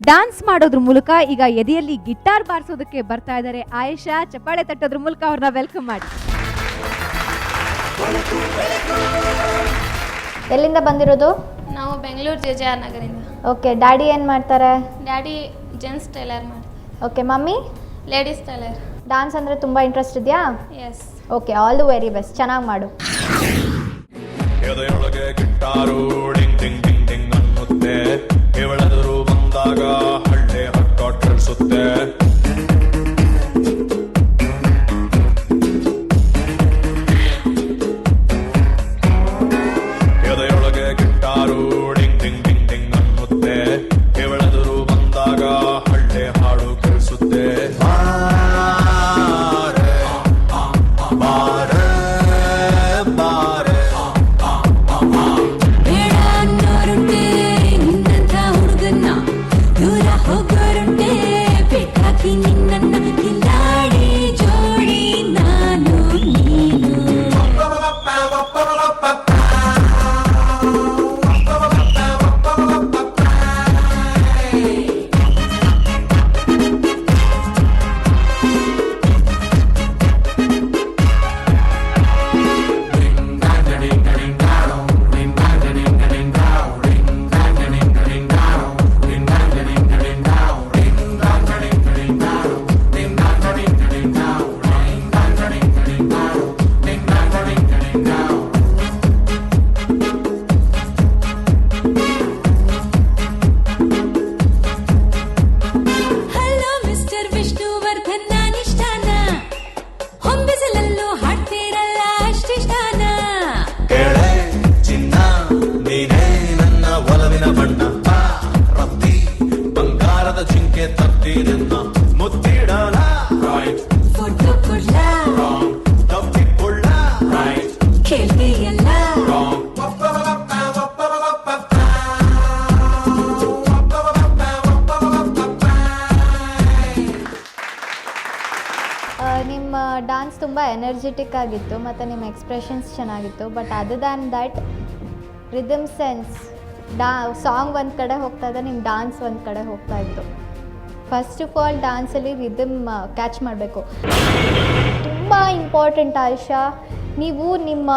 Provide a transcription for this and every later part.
Dance ಮಾಡೋದ್ರ ಮೂಲಕ ಈಗ ಎದೆಯಲ್ಲಿ ಗಿಟಾರ್ ಬಾರಿಸೋದಕ್ಕೆ ಬರ್ತಾ ಇದ್ದಾರೆ ಆಯೇಷಾ. ಚಪ್ಪಾಳೆ ತಟ್ಟೋದ್ರ ಮೂಲಕ ಅವ್ರನ್ನ ವೆಲ್ಕಮ್ ಮಾಡಿ. ಎಲ್ಲಿಂದ ಬಂದಿರೋದು? ನಾವು ಬೆಂಗಳೂರು JJR ನಗರಿಂದ. ಓಕೆ, ಡ್ಯಾಡಿ ಏನು ಮಾಡ್ತಾರೆ? ಡ್ಯಾಡಿ ಜೆಂಟ್ಸ್ ಟೈಲರ್ ಮಾಡ್ತಾರೆ. Okay, mummy ladies tailor. Dance ಅಂದರೆ ತುಂಬ ಇಂಟ್ರೆಸ್ಟ್ ಇದೆಯಾ? Yes. Okay, all the very best, ಚೆನ್ನಾಗಿ ಮಾಡು. ಗಿಟಾರು ಡಿಂಗ್ ಡಿಂಗ್ ಡಿಂಗ್ ಡಿಂಗ್ ಅನ್ನುತ್ತೆ, ಇವಳೆದುರು ಬಂದಾಗ ಹಳ್ಳಿ ಹಕ್ಕಾಟಿಸುತ್ತೆ. ಎದೆಯೊಳಗೆ ಗಿಟಾರು ಡಿಂಗ್ ಡಿಂಗ್ ಡಿಂಗ್ ಡಿಂಗ್ ಅನ್ನುತ್ತೆ, ಇವಳೆದುರು ಬಂದಾಗ ಹಳ್ಳಿ ಹಾಡು ಕೇಳಿಸುತ್ತೆ. ನಿಮ್ಮ ಡ್ಯಾನ್ಸ್ ತುಂಬ ಎನರ್ಜೆಟಿಕ್ ಆಗಿತ್ತು ಮತ್ತು ನಿಮ್ಮ ಎಕ್ಸ್ಪ್ರೆಷನ್ಸ್ ಚೆನ್ನಾಗಿತ್ತು. But other than that rhythm sense, song ಒಂದು ಕಡೆ ಹೋಗ್ತಾ ಇದೆ, ನಿಮ್ಮ ಡ್ಯಾನ್ಸ್ ಒಂದು ಕಡೆ ಹೋಗ್ತಾ ಇತ್ತು. ಫಸ್ಟ್ ಆಫ್ ಆಲ್ ಡ್ಯಾನ್ಸಲ್ಲಿ ರಿದಮ್ ಕ್ಯಾಚ್ ಮಾಡಬೇಕು, ತುಂಬ ಇಂಪಾರ್ಟೆಂಟ್ ಆಯೇಷಾ. ನೀವು ನಿಮ್ಮ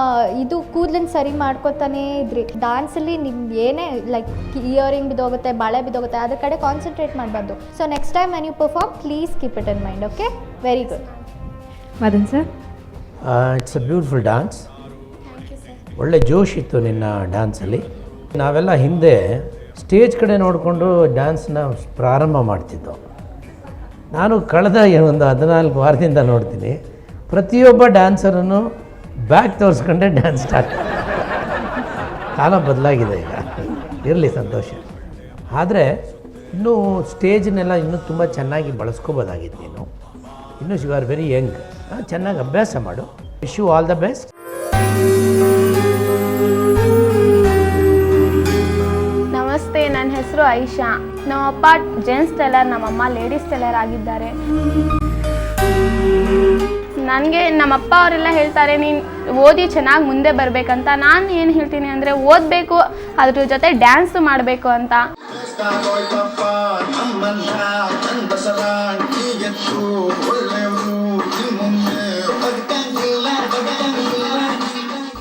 ಇದು ಕೂದಲನ್ನು ಸರಿ ಮಾಡ್ಕೊತಾನೇ ಇದ್ರಿ. ಡ್ಯಾನ್ಸಲ್ಲಿ ನಿಮ್ಮ ಏನೇ ಲೈಕ್ ಇಯರಿಂಗ್ ಬಿದ್ದೋಗುತ್ತೆ, ಬಾಳೆ ಬಿದ್ದೋಗುತ್ತೆ, ಅದ್ರ ಕಡೆ ಕಾನ್ಸಂಟ್ರೇಟ್ ಮಾಡಬಾರ್ದು. So next time when you perform please keep it in mind. Okay, very good. Madan sir, it's a beautiful dance. Thank you sir. ಒಳ್ಳೆ ಜೋಶ್ ಇತ್ತು ನಿನ್ನ ಡ್ಯಾನ್ಸಲ್ಲಿ. ನಾವೆಲ್ಲ ಹಿಂದೆ ಸ್ಟೇಜ್ ಕಡೆ ನೋಡಿಕೊಂಡು ಡ್ಯಾನ್ಸ್ನ ಪ್ರಾರಂಭ ಮಾಡ್ತಿದ್ದೋ. ನಾನು ಕಳೆದ ಒಂದು 14 ವಾರದಿಂದ ನೋಡ್ತೀನಿ, ಪ್ರತಿಯೊಬ್ಬ ಡ್ಯಾನ್ಸರನ್ನು ಬ್ಯಾಕ್ ತೋರಿಸ್ಕೊಂಡೆ ಡ್ಯಾನ್ಸ್ ಸ್ಟಾರ್ಟ್. ಕಾಲ ಬದಲಾಗಿದೆ ಈಗ, ಇರಲಿ ಸಂತೋಷ. ಆದರೆ ಇನ್ನೂ ಸ್ಟೇಜ್ನೆಲ್ಲ ಇನ್ನೂ ತುಂಬ ಚೆನ್ನಾಗಿ ಬಳಸ್ಕೋಬೋದಾಗಿತ್ತು. ಇನ್ನೂ ಯು ಆರ್ ವೆರಿ ಯಂಗ್, ಚೆನ್ನಾಗಿ ಅಭ್ಯಾಸ ಮಾಡು. Wish you all the best. ನಮಸ್ತೆ, ನನ್ನ ಹೆಸರು ಆಯಿಷಾ. ನಮ್ಮಪ್ಪ ಜೆಂಟ್ಸ್ ಟೈಲರ್, ನಮ್ಮಮ್ಮ ಲೇಡೀಸ್ ಟೈಲರ್ ಆಗಿದ್ದಾರೆ. ನನಗೆ ನಮ್ಮಪ್ಪ ಅವರೆಲ್ಲ ಹೇಳ್ತಾರೆ ನೀನು ಓದಿ ಚೆನ್ನಾಗಿ ಮುಂದೆ ಬರಬೇಕಂತ. ನಾನು ಏನು ಹೇಳ್ತೀನಿ ಅಂದರೆ ಓದಬೇಕು, ಅದ್ರ ಜೊತೆ ಡ್ಯಾನ್ಸು ಮಾಡಬೇಕು ಅಂತ.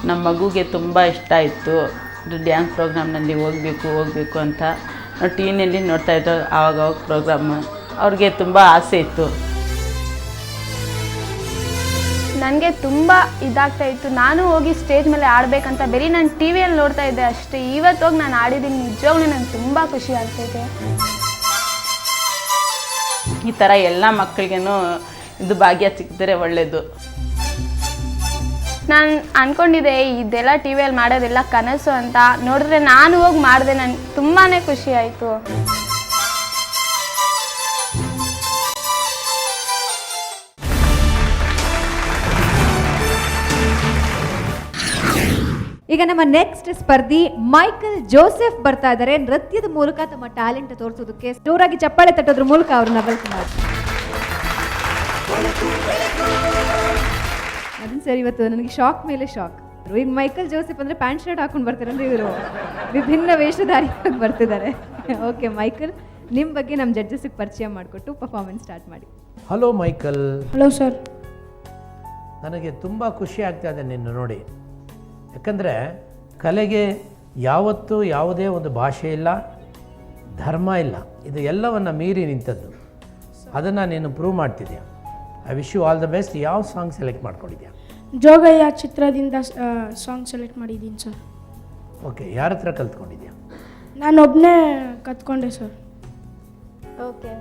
ನಮ್ಮ ಮಗುಗೆ ತುಂಬ ಇಷ್ಟ ಇತ್ತು ಡ್ಯಾನ್ಸ್ ಪ್ರೋಗ್ರಾಮ್ನಲ್ಲಿ ಹೋಗಬೇಕು ಅಂತ. ನಾವು ಟಿವಿನಲ್ಲಿ ನೋಡ್ತಾಯಿದ್ದೋ ಆವಾಗ ಪ್ರೋಗ್ರಾಮ್. ಅವ್ರಿಗೆ ತುಂಬ ಆಸೆ ಇತ್ತು. ನನಗೆ ತುಂಬ ಇದಾಗ್ತಾ ಇತ್ತು, ನಾನು ಹೋಗಿ ಸ್ಟೇಜ್ ಮೇಲೆ ಆಡಬೇಕಂತ. ಬರೀ ನಾನು ಟಿ ವಿಯಲ್ಲಿ ನೋಡ್ತಾ ಇದ್ದೆ ಅಷ್ಟೇ. ಇವತ್ತು ಹೋಗಿ ನಾನು ಆಡಿದ್ದೀನಿ, ನಿಜವಾಗ್ಲೂ ನನಗೆ ತುಂಬ ಖುಷಿ ಆಗ್ತೈತೆ. ಈ ಥರ ಎಲ್ಲ ಮಕ್ಕಳಿಗೇನು ಇದು ಭಾಗ್ಯ ಸಿಕ್ಕಿದ್ರೆ ಒಳ್ಳೆಯದು. ನಾನು ಅಂದ್ಕೊಂಡಿದ್ದೆ ಇದೆಲ್ಲ ಟಿ ವಿಯಲ್ಲಿ ಮಾಡೋದೆಲ್ಲ ಕನಸು ಅಂತ. ನೋಡಿದ್ರೆ ನಾನು ಹೋಗಿ ಮಾಡಿದೆ, ನನಗೆ ತುಂಬಾ ಖುಷಿ ಆಯಿತು. ಈಗ ನಮ್ಮ ನೆಕ್ಸ್ಟ್ ಸ್ಪರ್ಧಿ ಮೈಕಲ್ ಜೋಸೆಫ್ ಬರ್ತಾ ಇದ್ದಾರೆ. ನೃತ್ಯದ ಮೂಲಕ ತಮ್ಮ ಟ್ಯಾಲೆಂಟ್ ತೋರಿಸೋದಕ್ಕೆ ಜೋರಾಗಿ ಚಪ್ಪಾಳೆ ತಟ್ಟೋದ್ರ ಮೂಲಕ ಅವ್ರನ್ನ ವೆಲ್ಕಮ್ ಮಾಡಿ. ಅದನ್ನ ಸರ್, ಇವತ್ತು ನನಗೆ ಶಾಕ್ ಮೇಲೆ ಶಾಕ್. ಈಗ ಮೈಕಲ್ ಜೋಸೆಫ್ ಅಂದರೆ ಪ್ಯಾಂಟ್ ಶರ್ಟ್ ಹಾಕೊಂಡು ಬರ್ತಾರೆ ಅಂದರೆ ಇವರು ವಿಭಿನ್ನ ವೇಷಧಾರಿಯಾಗಿ ಬರ್ತಿದ್ದಾರೆ. ಓಕೆ ಮೈಕಲ್, ನಿಮ್ಮ ಬಗ್ಗೆ ನಮ್ಮ ಜಡ್ಜಸ್ಗೆ ಪರಿಚಯ ಮಾಡಿಕೊಟ್ಟು ಪರ್ಫಾರ್ಮೆನ್ಸ್ ಸ್ಟಾರ್ಟ್ ಮಾಡಿ. Hello Michael. Hello sir. ನನಗೆ ತುಂಬ ಖುಷಿ ಆಗ್ತಾ ಇದೆ ನಿನ್ನ ನೋಡಿ. ಯಾಕಂದರೆ ಕಲೆಗೆ ಯಾವತ್ತೂ ಯಾವುದೇ ಒಂದು ಭಾಷೆ ಇಲ್ಲ, ಧರ್ಮ ಇಲ್ಲ, ಇದು ಎಲ್ಲವನ್ನು ಮೀರಿ ನಿಂತದ್ದು. ಅದನ್ನು ನೀನು ಪ್ರೂವ್ ಮಾಡ್ತಿದ್ಯಾ. I wish you all the best. ಯಾವ ಸಾಂಗ್ ಸೆಲೆಕ್ಟ್ ಮಾಡ್ಕೊಂಡಿದ್ಯಾ? ಜೋಗಯ್ಯ ಚಿತ್ರದಿಂದ ಸಾಂಗ್ ಸೆಲೆಕ್ಟ್ ಮಾಡಿದ್ದೀನಿ ಸರ್. ಓಕೆ, ಯಾರ ಹತ್ರ ಕಲ್ತ್ಕೊಂಡಿದ್ಯಾ? ನಾನೊಬ್ಬನೇ ಕತ್ಕೊಂಡೆ ಸರ್. ಓಕೆ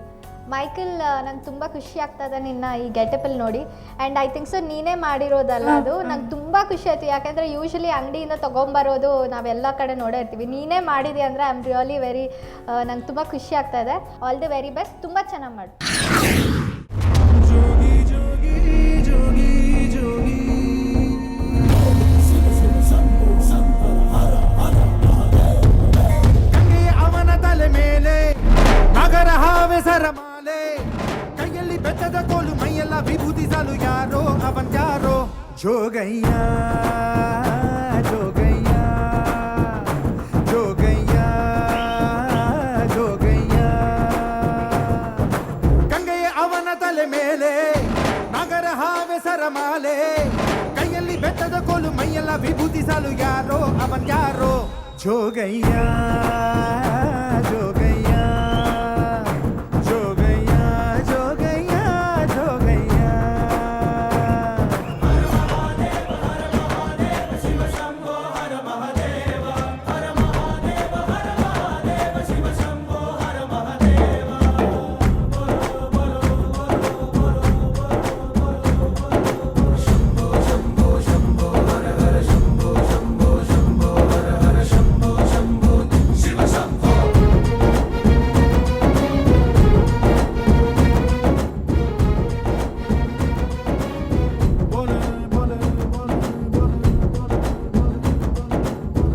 ಮೈಕಲ್, ನಂಗೆ ತುಂಬ ಖುಷಿ ಆಗ್ತದೆ ನಿನ್ನ ಈ ಗೆಟಪಲ್ಲಿ ನೋಡಿ. ಆ್ಯಂಡ್ ಐ ಥಿಂಕ್ ಸೊ ನೀನೇ ಮಾಡಿರೋದಲ್ಲ ಅದು. ನಂಗೆ ತುಂಬ ಖುಷಿ ಆಯಿತು, ಯಾಕೆಂದರೆ ಯೂಶ್ವಲಿ ಅಂಗಡಿಯಿಂದ ತೊಗೊಂಬರೋದು ನಾವೆಲ್ಲ ಕಡೆ ನೋಡೇ ಇರ್ತೀವಿ. ನೀನೇ ಮಾಡಿದೆ ಅಂದರೆ ಐ ಆಮ್ ರಿಯಲಿ ವೆರಿ, ನಂಗೆ ತುಂಬ ಖುಷಿ ಆಗ್ತಾ ಇದೆ. All the very best. ತುಂಬ ಚೆನ್ನಾಗಿ ಮಾಡು. ಅವನ ತಲೆ ಮೇಲೆ ನಗರ ಹಾವೆ ಸರಮಾಲೆ, ಕೈಯಲ್ಲಿ ಬೆಟ್ಟದ ಕೋಲು, ಮೈಯೆಲ್ಲ ವಿಭೂತಿಸಲು ಯಾರೋ ಅವನ್ ಯಾರೋ. ಜೋಗಯ್ಯ ಜೋಗಯ್ಯ ಜೋಗಯ್ಯ ಜೋಗಯ್ಯ, ಗಂಗೆಯ ಅವನ ತಲೆ ಮೇಲೆ ನಗರ ಹಾವೆ ಸರಮಾಲೆ, ಕೈಯಲ್ಲಿ ಬೆಟ್ಟದ ಕೋಲು, ಮೈಯೆಲ್ಲ ವಿಭೂತಿಸಲು ಯಾರೋ ಅವನ್ ಯಾರೋ. ಜೋಗಯ್ಯ ಜೋಗಯ್ಯ ಜೋಗಯ್ಯ ಜೋಗಯ್ಯ ಜೋಗಯ್ಯ.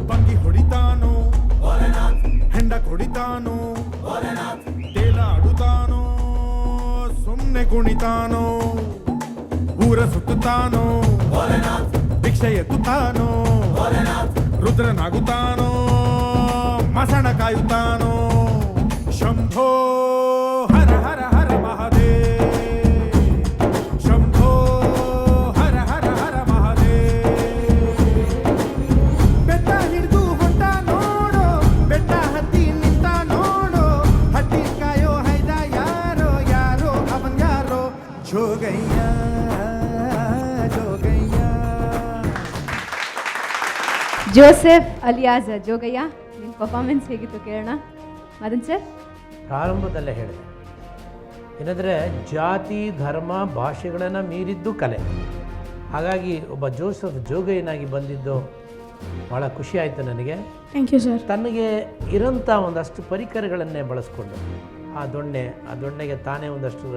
ಬಂಗಿ ಹೊಡಿತಾನೋ, ಹೆಂಡ ಕೊಡಿತಾನೋ, ತೇಲಾಡುತ್ತಾನೋ, ಸುಮ್ಮನೆ ಕುಣಿತಾನೋ, ಊರ ಸುತ್ತುತ್ತಾನೋ, ಭಿಕ್ಷೆ ಎತ್ತುತ್ತಾನೋ, ರುದ್ರನಾಗುತ್ತಾನೋ, ಮಸಣ ಕಾಯುತ್ತಾನೋ. ಶಂಭೋ ಹರ ಹರ ಹರ ಮಹಾದೇವ್, ಶಂಭೋ ಹರ ಹರ ಹರ ಮಹಾದೇವ್. ಬೆಟ್ಟ ಹಿಡಿದು ಹೊಂಟ ನೋಡೋ, ಬೆಟ್ಟ ಹತ್ತಿ ನಿಂತ ನೋಡೋ, ಹತ್ತಿ ಕಾಯೋ ಹೈದ ಯಾರೋ ಯಾರೋ ಅವನ್ ಯಾರೋ. ಜೋಗಯ್ಯ ಜೋಗಯ್ಯ. ಜೋಸೆಫ್ ಅಲಿಯಾಸ್ ಜೋಗಯ್ಯ, ನಿಮ್ಮ ಪರ್ಫಾರ್ಮೆನ್ಸ್ ಹೇಗಿತ್ತು ಕೇಳೋಣ. ಮದನ್ ಸರ್? ಪ್ರಾರಂಭದಲ್ಲೇ ಹೇಳಿದೆ, ಏನಂದರೆ ಜಾತಿ ಧರ್ಮ ಭಾಷೆಗಳನ್ನು ಮೀರಿದ್ದು ಕಲೆ. ಹಾಗಾಗಿ ಒಬ್ಬ ಜೋಸೆಫ್ ಜೋಗಯ್ಯನಾಗಿ ಬಂದಿದ್ದು ಭಾಳ ಖುಷಿ ಆಯಿತು ನನಗೆ. Thank you sir. ತನಗೆ ಇರೋಂಥ ಒಂದಷ್ಟು ಪರಿಕರಗಳನ್ನೇ ಬಳಸ್ಕೊಂಡು ಆ ದೊಣ್ಣೆಗೆ ತಾನೇ ಒಂದಷ್ಟು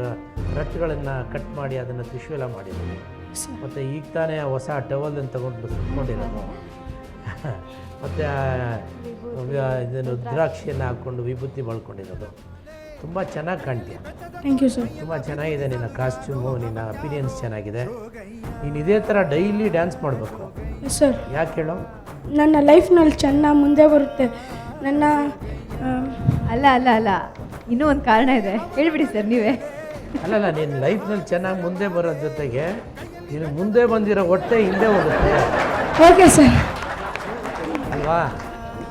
ರಟ್ಟುಗಳನ್ನು ಕಟ್ ಮಾಡಿ ಅದನ್ನು ತ್ರಿಶೂಲ ಮಾಡಿದ್ರು. ಮತ್ತು ಈಗ ತಾನೇ ಹೊಸ ಟವಲನ್ನು ತಗೊಂಡು ಸುತ್ಕೊಂಡಿರೋದು, ಮತ್ತು ಇದನ್ನು ರುದ್ರಾಕ್ಷಿಯನ್ನು ಹಾಕ್ಕೊಂಡು ವಿಭೂತಿ ಬಳ್ಕೊಂಡಿರೋದು. ತುಂಬ ಚೆನ್ನಾಗಿ ಕಾಣ್ತೀಯ. Thank you sir. ತುಂಬ ಚೆನ್ನಾಗಿದೆ ನಿನ್ನ ಕಾಸ್ಟ್ಯೂಮು, ನಿನ್ನ ಅಪಿರಿಯನ್ಸ್ ಚೆನ್ನಾಗಿದೆ. ನೀನು ಇದೇ ಥರ ಡೈಲಿ ಡ್ಯಾನ್ಸ್ ಮಾಡಬೇಕು. Yes sir. ಯಾಕೆ ಹೇಳೋ? ನನ್ನ ಲೈಫ್ನಲ್ಲಿ ಚೆನ್ನಾಗಿ ಮುಂದೆ ಬರುತ್ತೆ. ನನ್ನ ಅಲ್ಲ ಅಲ್ಲ ಅಲ್ಲ, ಇನ್ನೂ ಒಂದು ಕಾರಣ ಇದೆ, ಹೇಳ್ಬಿಡಿ ಸರ್ ನೀವೇ. ಅಲ್ಲಲ್ಲ, ನಿನ್ನ ಲೈಫ್ನಲ್ಲಿ ಚೆನ್ನಾಗಿ ಮುಂದೆ ಬರೋದ್ರ ಜೊತೆಗೆ ನೀನು ಮುಂದೆ ಬಂದಿರೋ ಹೊಟ್ಟೆ ಹಿಂದೆ ಹೋಗುತ್ತೆ. Okay sir. ಅಲ್ವಾ?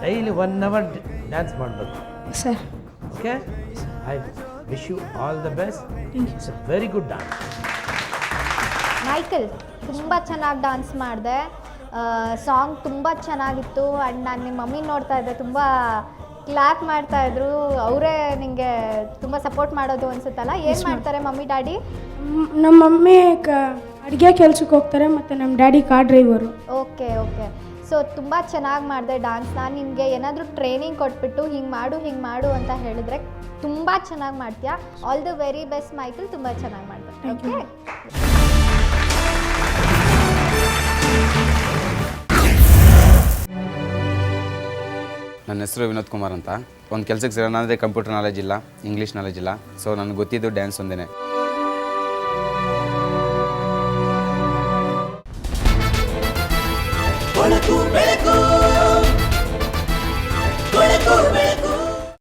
ಡೈಲಿ 1 hour ಡ್ಯಾನ್ಸ್ ಮಾಡಬೇಕು. Sir. Okay, I wish you all the best. It's a very good dance. Michael, ತುಂಬ ಚೆನ್ನಾಗಿ ಡಾನ್ಸ್ ಮಾಡಿದೆ. ಸಾಂಗ್ ತುಂಬ ಚೆನ್ನಾಗಿತ್ತು. ಆ್ಯಂಡ್ ನಾನು ನಿಮ್ಮ ಮಮ್ಮಿ ನೋಡ್ತಾ ಇದ್ದೆ, ತುಂಬ ಕ್ಲಾಪ್ ಮಾಡ್ತಾಯಿದ್ರು. ಅವರೇ ನಿಮಗೆ ತುಂಬ ಸಪೋರ್ಟ್ ಮಾಡೋದು ಅನ್ಸುತ್ತಲ್ಲ. ಏನು ಮಾಡ್ತಾರೆ ಮಮ್ಮಿ ಡ್ಯಾಡಿ? ನಮ್ಮ ಮಮ್ಮಿ ಅಡುಗೆ ಕೆಲ್ಸಕ್ಕೆ ಹೋಗ್ತಾರೆ ಮತ್ತು ನಮ್ಮ daddy car driver. Okay okay. So ತುಂಬ ಚೆನ್ನಾಗಿ ಮಾಡಿದೆ ಡಾನ್ಸ್. ನಾನು ನಿನಗೆ ಏನಾದರೂ ಟ್ರೈನಿಂಗ್ ಕೊಟ್ಬಿಟ್ಟು ಹಿಂಗೆ ಮಾಡು ಅಂತ ಹೇಳಿದ್ರೆ ತುಂಬ ಚೆನ್ನಾಗಿ ಮಾಡ್ತೀಯಾ. All the very best Michael, ತುಂಬ ಚೆನ್ನಾಗಿ ಮಾಡಿದೆ. ಓಕೆ. ನನ್ನ ಹೆಸರು ವಿನೋದ್ ಕುಮಾರ್ ಅಂತ. ಒಂದು ಕೆಲಸಕ್ಕೆ ಸೇರೋಣ ಅಂದರೆ ಕಂಪ್ಯೂಟರ್ ನಾಲೆಜ್ ಇಲ್ಲ, ಇಂಗ್ಲೀಷ್ ನಾಲೆಜ್ ಇಲ್ಲ. ಸೊ ನನಗೆ ಗೊತ್ತಿದ್ದು ಡ್ಯಾನ್ಸ್ ಒಂದೇ. ಬೆಳಕು ಬೆಳಕು